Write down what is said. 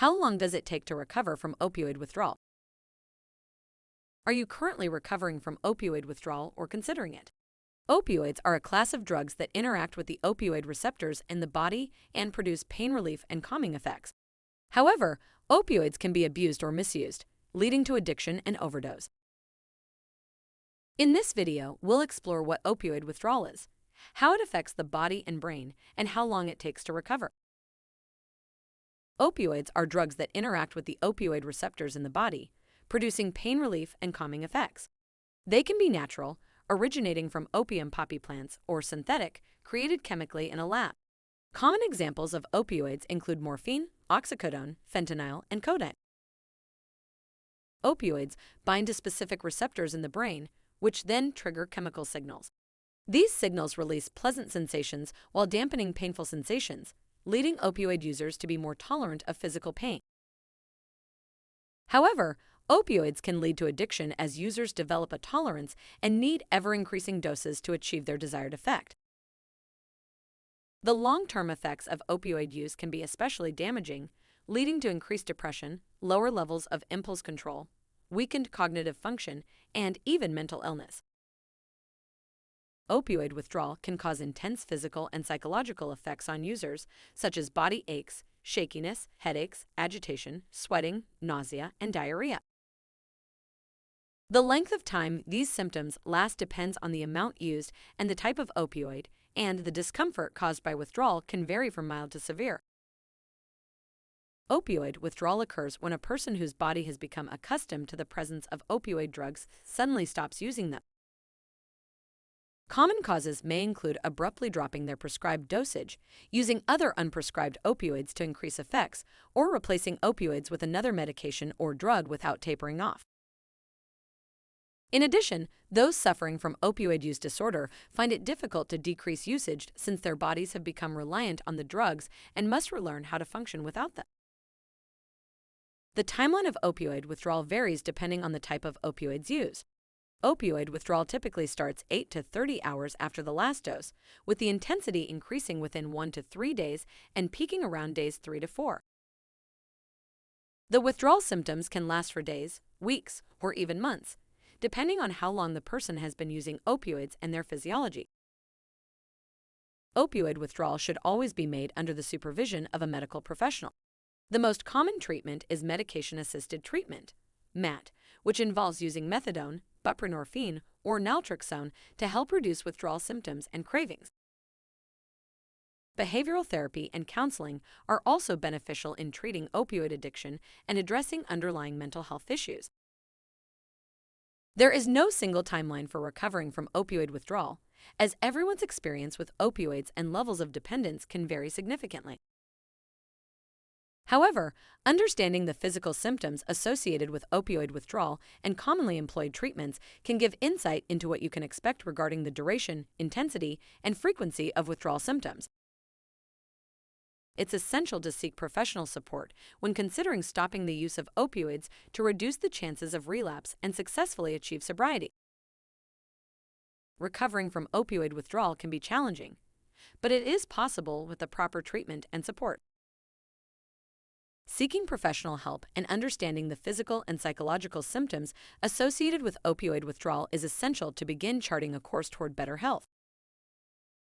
How long does it take to recover from opioid withdrawal? Are you currently recovering from opioid withdrawal or considering it? Opioids are a class of drugs that interact with the opioid receptors in the body and produce pain relief and calming effects. However, opioids can be abused or misused, leading to addiction and overdose. In this video, we'll explore what opioid withdrawal is, how it affects the body and brain, and how long it takes to recover. Opioids are drugs that interact with the opioid receptors in the body, producing pain relief and calming effects. They can be natural, originating from opium poppy plants, or synthetic, created chemically in a lab. Common examples of opioids include morphine, oxycodone, fentanyl, and codeine. Opioids bind to specific receptors in the brain, which then trigger chemical signals. These signals release pleasant sensations while dampening painful sensations, leading opioid users to be more tolerant of physical pain. However, opioids can lead to addiction as users develop a tolerance and need ever-increasing doses to achieve their desired effect. The long-term effects of opioid use can be especially damaging, leading to increased depression, lower levels of impulse control, weakened cognitive function, and even mental illness. Opioid withdrawal can cause intense physical and psychological effects on users, such as body aches, shakiness, headaches, agitation, sweating, nausea, and diarrhea. The length of time these symptoms last depends on the amount used and the type of opioid, and the discomfort caused by withdrawal can vary from mild to severe. Opioid withdrawal occurs when a person whose body has become accustomed to the presence of opioid drugs suddenly stops using them. Common causes may include abruptly dropping their prescribed dosage, using other unprescribed opioids to increase effects, or replacing opioids with another medication or drug without tapering off. In addition, those suffering from opioid use disorder find it difficult to decrease usage since their bodies have become reliant on the drugs and must relearn how to function without them. The timeline of opioid withdrawal varies depending on the type of opioids used. Opioid withdrawal typically starts 8 to 30 hours after the last dose, with the intensity increasing within 1 to 3 days and peaking around days 3 to 4. The withdrawal symptoms can last for days, weeks, or even months, depending on how long the person has been using opioids and their physiology. Opioid withdrawal should always be made under the supervision of a medical professional. The most common treatment is medication-assisted treatment, MAT, which involves using methadone, buprenorphine, or naltrexone to help reduce withdrawal symptoms and cravings. Behavioral therapy and counseling are also beneficial in treating opioid addiction and addressing underlying mental health issues. There is no single timeline for recovering from opioid withdrawal, as everyone's experience with opioids and levels of dependence can vary significantly. However, understanding the physical symptoms associated with opioid withdrawal and commonly employed treatments can give insight into what you can expect regarding the duration, intensity, and frequency of withdrawal symptoms. It's essential to seek professional support when considering stopping the use of opioids to reduce the chances of relapse and successfully achieve sobriety. Recovering from opioid withdrawal can be challenging, but it is possible with the proper treatment and support. Seeking professional help and understanding the physical and psychological symptoms associated with opioid withdrawal is essential to begin charting a course toward better health.